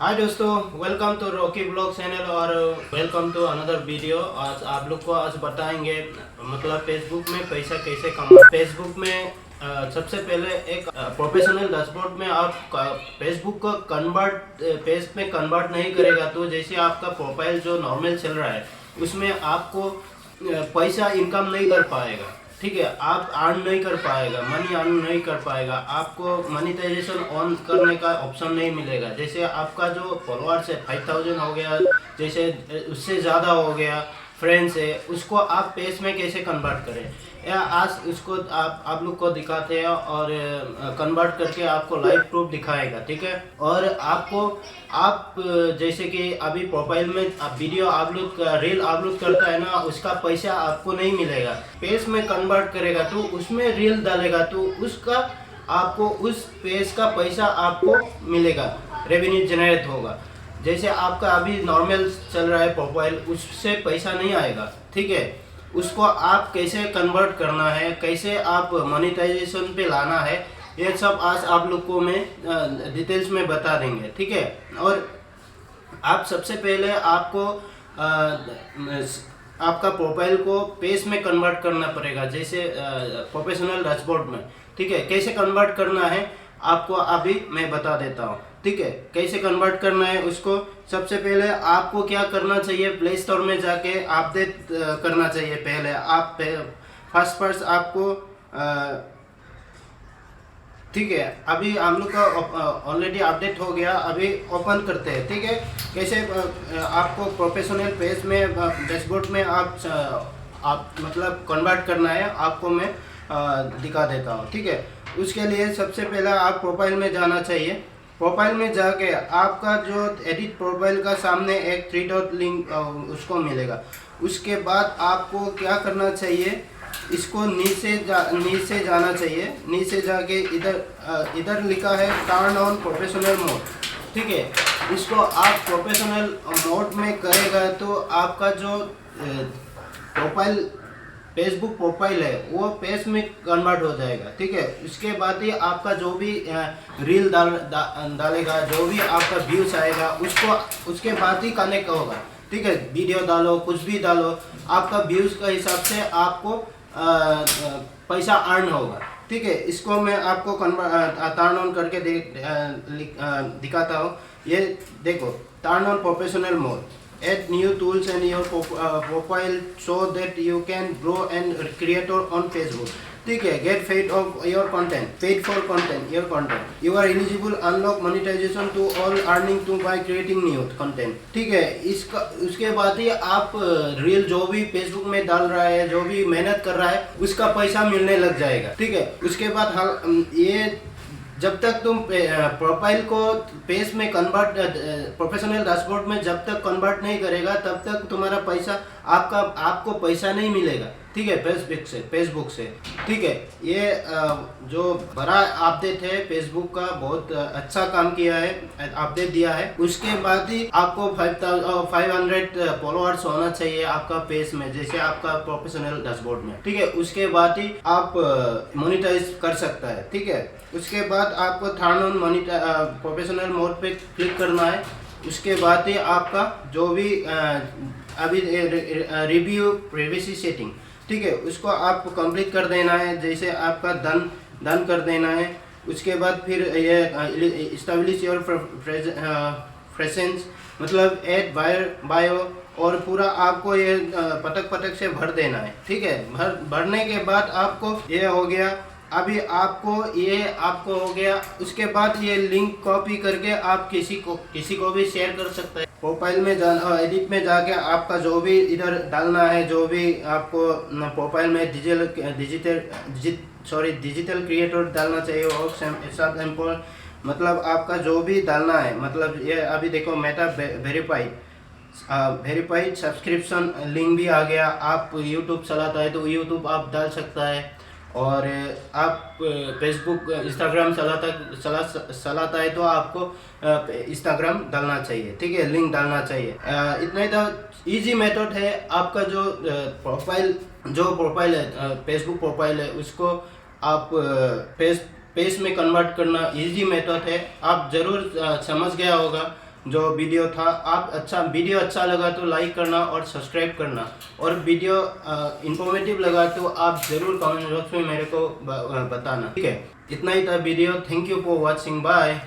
हाय दोस्तों, welcome to Rocky blog channel और welcome to another video. आज आप लोग को आज बताएंगे मतलब फेसबुक में पैसा कैसे कमा। फेसबुक में सबसे पहले एक प्रोफेशनल डैशबोर्ड में आप फेसबुक को कन्वर्ट पेज में कन्वर्ट नहीं करेगा तो जैसे आपका प्रोफाइल जो नॉर्मल चल रहा है उसमें आपको पैसा इनकम नहीं कर पाएगा। ठीक है, आप अर्न नहीं कर पाएगा, मनी अर्न नहीं कर पाएगा, आपको मनीटाइजेशन ऑन करने का ऑप्शन नहीं मिलेगा। जैसे आपका जो फॉलोअर्स है 5000 हो गया, जैसे उससे ज़्यादा हो गया फ्रेंड्स है, उसको आप पेज में कैसे कन्वर्ट करें या आज उसको आप लोग को दिखाते हैं और कन्वर्ट करके आपको लाइव प्रूफ दिखाएगा। ठीक है, और आपको आप जैसे कि अभी प्रोफाइल में आप वीडियो अपलोड रील अपलोड करता है ना, उसका पैसा आपको नहीं मिलेगा। पेज में कन्वर्ट करेगा तो उसमें रील डालेगा तो उसका आपको उस पेज का पैसा आपको मिलेगा, रेवेन्यू जनरेट होगा। जैसे आपका अभी नॉर्मल चल रहा है प्रोफाइल, उससे पैसा नहीं आएगा। ठीक है, उसको आप कैसे कन्वर्ट करना है, कैसे आप मोनेटाइजेशन पे लाना है, ये सब आज आप लोग को मैं डिटेल्स में बता देंगे। ठीक है, और आप सबसे पहले आपको आपका प्रोफाइल को पेज में कन्वर्ट करना पड़ेगा, जैसे प्रोफेशनल डैशबोर्ड में। ठीक है, कैसे कन्वर्ट करना है आपको अभी मैं बता देता हूँ। ठीक है, कैसे कन्वर्ट करना है उसको सबसे पहले आपको क्या करना चाहिए, प्ले स्टोर में जाके अपडेट करना चाहिए। पहले आप फर्स्ट आपको ठीक है, अभी हम लोग का ऑलरेडी अपडेट हो गया, अभी ओपन करते हैं। ठीक है, कैसे आपको प्रोफेशनल पेज में डैशबोर्ड में आप मतलब कन्वर्ट करना है आपको मैं दिखा देता हूँ। ठीक है, उसके लिए सबसे पहले आप प्रोफाइल में जाना चाहिए। प्रोफाइल में जाके आपका जो एडिट प्रोफाइल का सामने एक थ्री डॉट लिंक उसको मिलेगा। उसके बाद आपको क्या करना चाहिए, इसको नीचे जाना चाहिए। नीचे जाके इधर लिखा है टर्न ऑन प्रोफेशनल मोड। ठीक है, इसको आप प्रोफेशनल मोड में करेगा तो आपका जो प्रोफाइल फेसबुक प्रोफाइल है वो पेज में कन्वर्ट हो जाएगा। ठीक है, उसके बाद ही आपका जो भी रील डालेगा, जो भी आपका व्यूज आएगा, उसके बाद ही कनेक्ट होगा। ठीक है, वीडियो डालो, कुछ भी डालो, आपका व्यूज का हिसाब से आपको पैसा अर्न होगा। ठीक है, इसको मैं आपको टर्न ऑन करके दिखाता हूँ। ये देखो, turn on professional mode, add new tools in your profile so that you can grow and creator on Facebook. ठीक है, get paid of your content, paid for content, your content, you are eligible unlock monetization to all earning to by creating new content. ठीक है, इसका उसके बाद ही आप reel जो भी फेसबुक में डाल रहा है, जो भी मेहनत कर रहा है, उसका पैसा मिलने लग जाएगा। ठीक है, उसके बाद ये जब तक तुम प्रोफाइल को पेज में कन्वर्ट प्रोफेशनल डैशबोर्ड में जब तक कन्वर्ट नहीं करेगा तब तक तुम्हारा पैसा आपको पैसा नहीं मिलेगा। ठीक है, फेसबुक से। ठीक है, ये जो बड़ा अपडेट है फेसबुक का, बहुत अच्छा काम किया है, अपडेट दिया है। उसके बाद ही आपको 500 फॉलोअर्स होना चाहिए आपका पेज में, जैसे आपका प्रोफेशनल डैशबोर्ड में। ठीक है, उसके बाद ही आप मोनेटाइज कर सकता है। ठीक है, उसके बाद आपको टर्न ऑन प्रोफेशनल मोड पे क्लिक करना है। उसके बाद ही आपका जो भी अभी रिव्यू प्राइवेसी सेटिंग, ठीक है, उसको आप कंप्लीट कर देना है। जैसे आपका डन कर देना है। उसके बाद फिर ये इस्टेब्लिश योर प्रेजेंस, मतलब ऐड बायो, और पूरा आपको ये पटक से भर देना है। ठीक है, भरने के बाद आपको ये हो गया। अभी आपको हो गया। उसके बाद ये लिंक कॉपी करके आप किसी को भी शेयर कर सकते हैं। प्रोफाइल में एडिट में जाके आपका जो भी इधर डालना है, जो भी आपको प्रोफाइल में डिजिटल क्रिएटर डालना चाहिए, और एग्जाम्पल मतलब आपका जो भी डालना है, मतलब ये अभी देखो मेटा वेरीफाइड सब्सक्रिप्शन लिंक भी आ गया। आप यूट्यूब चलाता है तो यूट्यूब आप डाल सकता है, और आप फेसबुक इंस्टाग्राम चलाता है तो आपको इंस्टाग्राम डालना चाहिए। ठीक है, लिंक डालना चाहिए। इतना ही तो इजी मेथड है। आपका जो प्रोफाइल है, फेसबुक प्रोफाइल है, उसको आप पेज में कन्वर्ट करना इजी मेथड है। आप जरूर समझ गया होगा। जो वीडियो था। आप वीडियो अच्छा लगा तो लाइक करना और सब्सक्राइब करना, और वीडियो इंफॉर्मेटिव लगा तो आप ज़रूर कमेंट बॉक्स में मेरे को बताना, ठीक है। इतना ही था video. Thank you for watching, bye.